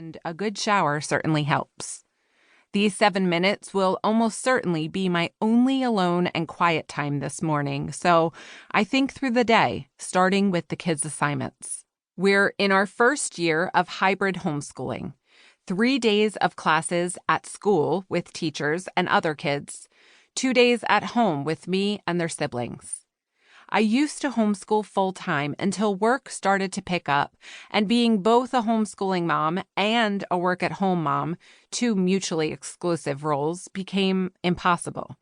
and a good shower certainly helps. These 7 minutes will almost certainly be my only alone and quiet time this morning, so I think through the day, starting with the kids' assignments. We're in our first year of hybrid homeschooling. 3 days of classes at school with teachers and other kids, 2 days at home with me and their siblings. I used to homeschool full-time until work started to pick up, and being both a homeschooling mom and a work-at-home mom, 2 mutually exclusive roles, became impossible.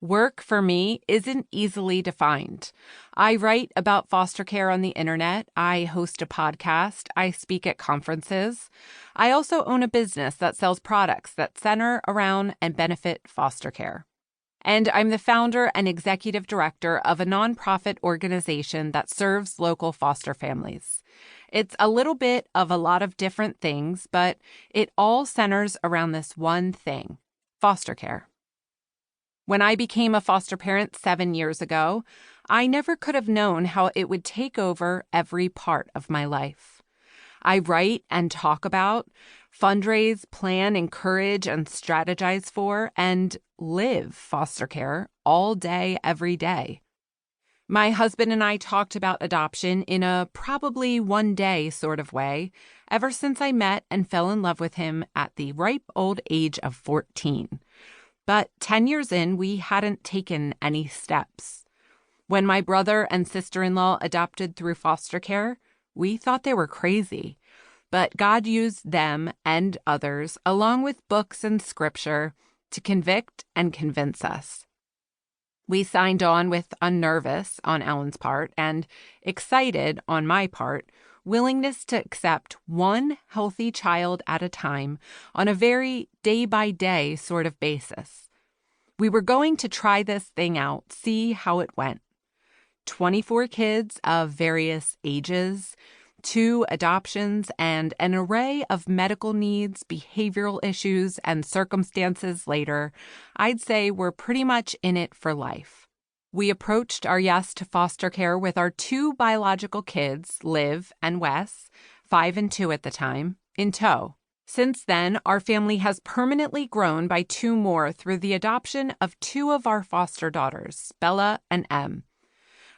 Work for me isn't easily defined. I write about foster care on the internet, I host a podcast, I speak at conferences. I also own a business that sells products that center around and benefit foster care. And I'm the founder and executive director of a nonprofit organization that serves local foster families. It's a little bit of a lot of different things, but it all centers around this one thing: foster care. When I became a foster parent 7 years ago, I never could have known how it would take over every part of my life. I write and talk about, fundraise, plan, encourage, and strategize for, and live foster care all day, every day. My husband and I talked about adoption in a probably one day sort of way ever since I met and fell in love with him at the ripe old age of 14. But 10 years in, we hadn't taken any steps. When my brother and sister-in-law adopted through foster care, we thought they were crazy. But God used them and others, along with books and scripture, to convict and convince us. We signed on with a nervous on Alan's part and excited on my part, willingness to accept one healthy child at a time on a very day-by-day sort of basis. We were going to try this thing out, see how it went. 24 kids of various ages, 2 adoptions, and an array of medical needs, behavioral issues, and circumstances later, I'd say we're pretty much in it for life. We approached our yes to foster care with our 2 biological kids, Liv and Wes, 5 and 2 at the time, in tow. Since then, our family has permanently grown by 2 more through the adoption of 2 of our foster daughters, Bella and Em.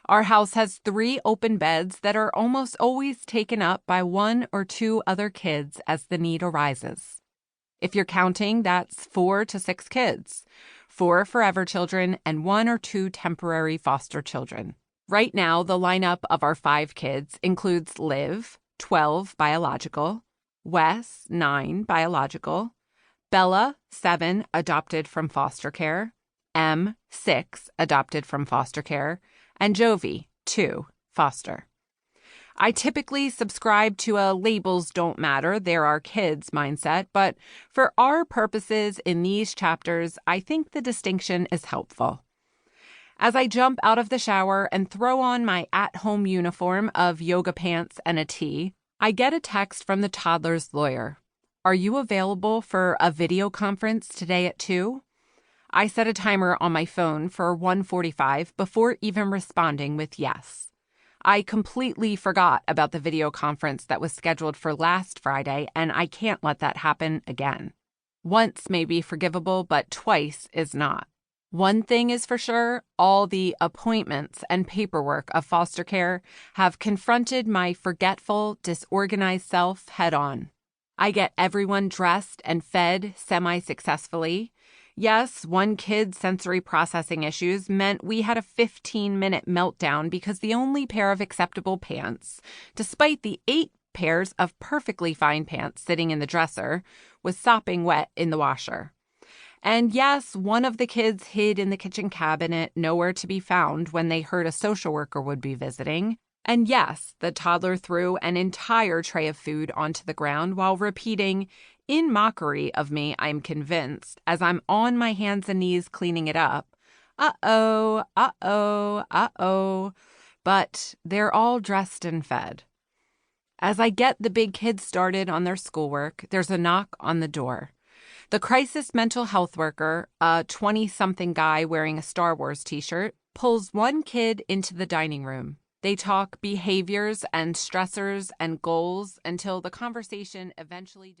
Our house has 3 open beds that are almost always taken up by 1 or 2 other kids as the need arises. If you're counting, that's 4 to 6 kids, 4 forever children and 1 or 2 temporary foster children. Right now, the lineup of our 5 kids includes Liv, 12 biological, Wes, 9 biological, Bella, 7 adopted from foster care, Em, 6 adopted from foster care, and Jovi, 2 foster. I typically subscribe to a labels don't matter, they're our kids mindset, but for our purposes in these chapters, I think the distinction is helpful. As I jump out of the shower and throw on my at-home uniform of yoga pants and a tee, I get a text from the toddler's lawyer. Are you available for a video conference today at 2? I set a timer on my phone for 1:45 before even responding with yes. I completely forgot about the video conference that was scheduled for last Friday, and I can't let that happen again. Once may be forgivable, but twice is not. One thing is for sure, all the appointments and paperwork of foster care have confronted my forgetful, disorganized self head on. I get everyone dressed and fed semi-successfully. Yes, one kid's sensory processing issues meant we had a 15-minute meltdown because the only pair of acceptable pants, despite the 8 pairs of perfectly fine pants sitting in the dresser, was sopping wet in the washer. And yes, one of the kids hid in the kitchen cabinet, nowhere to be found when they heard a social worker would be visiting. And yes, the toddler threw an entire tray of food onto the ground while repeating, in mockery of me, I'm convinced, as I'm on my hands and knees cleaning it up, uh-oh, uh-oh, uh-oh. But they're all dressed and fed. As I get the big kids started on their schoolwork, there's a knock on the door. The crisis mental health worker, a 20-something guy wearing a Star Wars t-shirt, pulls one kid into the dining room. They talk behaviors and stressors and goals until the conversation eventually